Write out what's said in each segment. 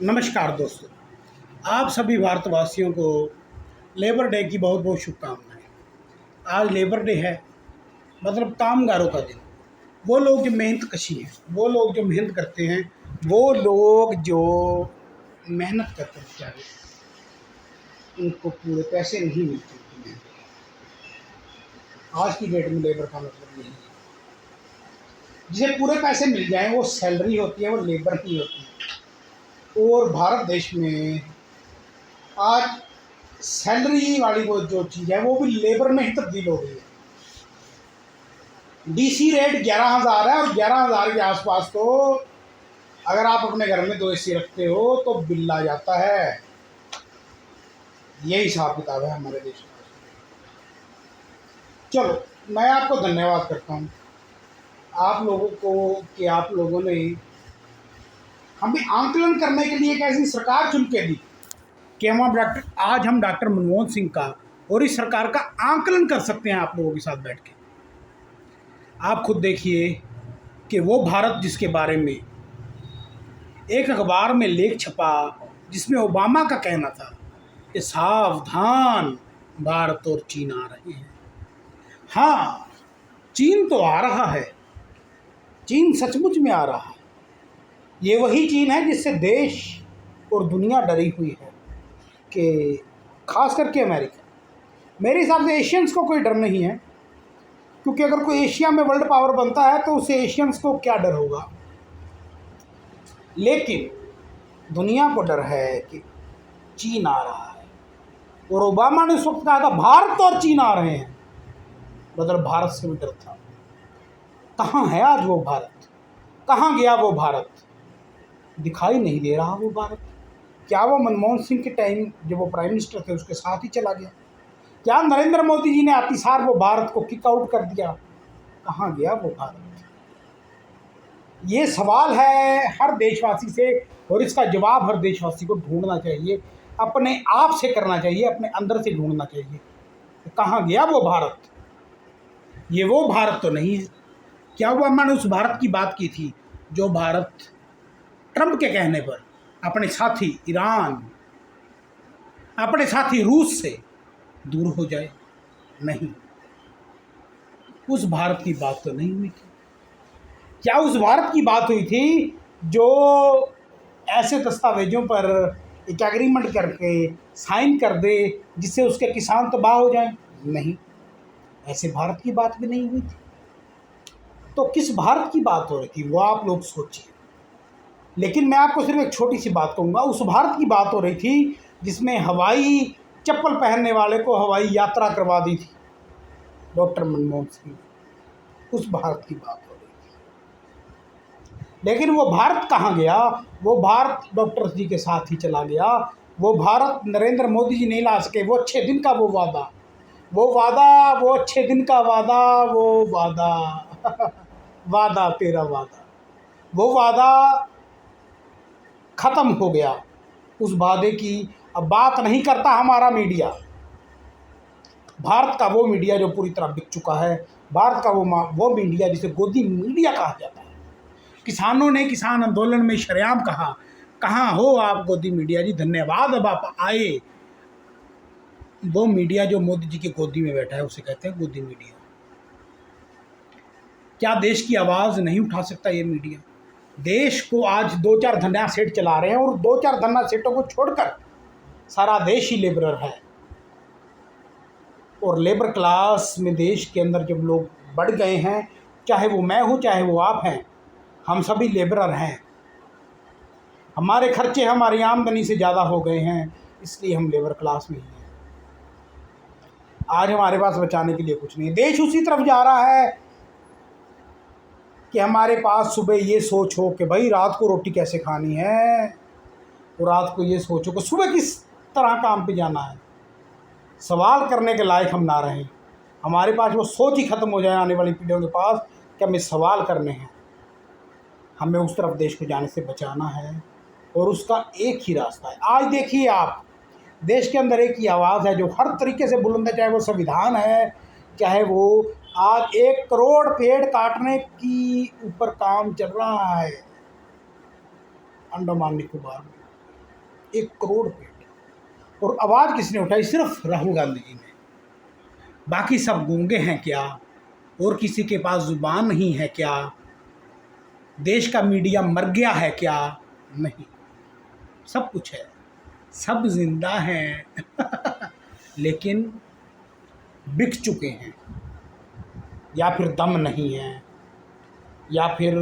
नमस्कार दोस्तों, आप सभी भारतवासियों को लेबर डे की बहुत बहुत शुभकामनाएं। आज लेबर डे है, मतलब कामगारों का दिन। वो लोग जो मेहनत कशी हैं, वो लोग जो मेहनत करते हैं, वो लोग जो मेहनत करते हैं बेचारे, उनको पूरे पैसे नहीं मिलते उनकी मेहनत के। आज की डेट में लेबर का मतलब यही है। जिसे पूरे पैसे मिल जाएं वो सैलरी होती है, वो लेबर की होती है। और भारत देश में आज सैलरी वाली वो जो चीज़ है वो भी लेबर में ही तब्दील हो गई है। डीसी रेट 11,000 है और 11,000 के आसपास तो अगर आप अपने घर में 2 एसी रखते हो तो बिल आ जाता है। यही हिसाब किताब है हमारे देश में। चलो, मैं आपको धन्यवाद करता हूँ आप लोगों को कि आप लोगों ने हमें आंकलन करने के लिए एक ऐसी सरकार चुन के दी कि हम डॉक्टर मनमोहन सिंह का और इस सरकार का आंकलन कर सकते हैं आप लोगों के साथ बैठ के। आप खुद देखिए कि वो भारत जिसके बारे में एक अखबार में लेख छपा जिसमें ओबामा का कहना था कि सावधान, भारत और चीन आ रहे हैं। हाँ, चीन तो आ रहा है, चीन सचमुच में आ रहा है। ये वही चीन है जिससे देश और दुनिया डरी हुई है कि खास करके अमेरिका। मेरे हिसाब से एशियंस को कोई डर नहीं है, क्योंकि अगर कोई एशिया में वर्ल्ड पावर बनता है तो उसे एशियंस को क्या डर होगा। लेकिन दुनिया को डर है कि चीन आ रहा है। और ओबामा ने उस वक्त कहा था भारत और चीन आ रहे हैं, मतलब भारत से भी डर था। कहाँ है आज वो भारत? कहाँ गया वो भारत? दिखाई नहीं दे रहा वो भारत। क्या वो मनमोहन सिंह के टाइम जब वो प्राइम मिनिस्टर थे उसके साथ ही चला गया? क्या नरेंद्र मोदी जी ने अतिसार वो भारत को किक आउट कर दिया? कहाँ गया वो भारत? ये सवाल है हर देशवासी से, और इसका जवाब हर देशवासी को ढूंढना चाहिए, अपने आप से करना चाहिए, अपने अंदर से ढूंढना चाहिए। कहाँ गया वो भारत? ये वो भारत तो नहीं है। क्या हुआ? मैंने उस भारत की बात की थी जो भारत ट्रंप के कहने पर अपने साथी ईरान, अपने साथी रूस से दूर हो जाए। नहीं, उस भारत की बात तो नहीं हुई थी। क्या उस भारत की बात हुई थी जो ऐसे दस्तावेजों पर एक एग्रीमेंट करके साइन कर दे जिससे उसके किसान तबाह हो जाएं? नहीं, ऐसे भारत की बात भी नहीं हुई थी। तो किस भारत की बात हो रही थी वो आप लोग सोचिए। लेकिन मैं आपको सिर्फ एक छोटी सी बात कहूँगा, उस भारत की बात हो रही थी जिसमें हवाई चप्पल पहनने वाले को हवाई यात्रा करवा दी थी डॉक्टर मनमोहन सिंह। उस भारत की बात हो रही थी। लेकिन वो भारत कहाँ गया? वो भारत डॉक्टर जी के साथ ही चला गया। वो भारत नरेंद्र मोदी जी नहीं ला सके। वो अच्छे दिन का वो वादा, वो अच्छे दिन का वादा, वो वादा वादा तेरा वादा, वो वादा खत्म हो गया। उस वादे की अब बात नहीं करता हमारा मीडिया। भारत का वो मीडिया जो पूरी तरह बिक चुका है, भारत का वो मीडिया जिसे गोदी मीडिया कहा जाता है। किसानों ने किसान आंदोलन में शरेआम कहा, कहाँ हो आप गोदी मीडिया जी, धन्यवाद अब आप आए। वो मीडिया जो मोदी जी की गोदी में बैठा है उसे कहते हैं गोदी मीडिया। क्या देश की आवाज़ नहीं उठा सकता ये मीडिया? देश को आज 2-4 धन्ना सेठ चला रहे हैं, और 2-4 धन्ना सेठों को छोड़कर सारा देश ही लेबरर है। और लेबर क्लास में देश के अंदर जब लोग बढ़ गए हैं, चाहे वो मैं हूँ चाहे वो आप हैं, हम सभी लेबरर हैं। हमारे खर्चे हमारी आमदनी से ज़्यादा हो गए हैं, इसलिए हम लेबर क्लास में ही हैं। आज हमारे पास बचाने के लिए कुछ नहीं है। देश उसी तरफ जा रहा है कि हमारे पास सुबह ये सोच हो कि भाई रात को रोटी कैसे खानी है, और रात को ये सोचो कि सुबह किस तरह काम पे जाना है। सवाल करने के लायक हम ना रहें, हमारे पास वो सोच ही ख़त्म हो जाए आने वाली पीढ़ियों के पास कि हमें सवाल करने हैं। हमें उस तरफ देश को जाने से बचाना है, और उसका एक ही रास्ता है। आज देखिए आप, देश के अंदर एक ही आवाज़ है जो हर तरीके से बुलंद है, चाहे वो संविधान है, चाहे वो आज 1 करोड़ पेड़ काटने की ऊपर काम चल रहा है अंडमान निकोबार में। 1 करोड़ पेड़। और आवाज़ किसने उठाई? सिर्फ राहुल गांधी जी ने। बाकी सब गूंगे हैं क्या? और किसी के पास जुबान नहीं है क्या? देश का मीडिया मर गया है क्या? नहीं, सब कुछ है, सब जिंदा हैं लेकिन बिक चुके हैं, या फिर दम नहीं है, या फिर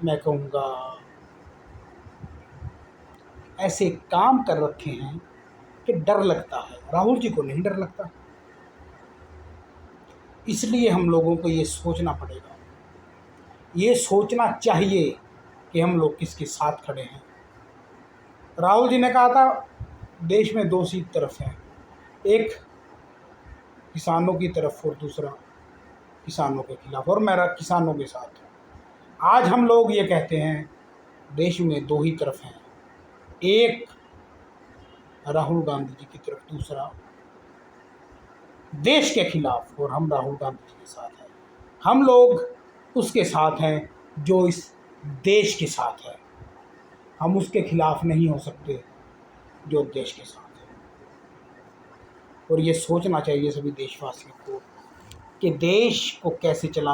मैं कहूँगा ऐसे काम कर रखे हैं कि डर लगता है। राहुल जी को नहीं डर लगता। इसलिए हम लोगों को ये सोचना पड़ेगा, ये सोचना चाहिए कि हम लोग किसके साथ खड़े हैं। राहुल जी ने कहा था देश में 2 सीट तरफ हैं, एक किसानों की तरफ और दूसरा किसानों के खिलाफ, और मेरा किसानों के साथ हूँ। आज हम लोग ये कहते हैं देश में 2 ही तरफ हैं, एक राहुल गांधी जी की तरफ, दूसरा देश के खिलाफ, और हम राहुल गांधी जी के साथ हैं। हम लोग उसके साथ हैं जो इस देश के साथ है, हम उसके खिलाफ नहीं हो सकते जो देश के साथ है। और ये सोचना चाहिए सभी देशवासियों को कि देश को कैसे चलाना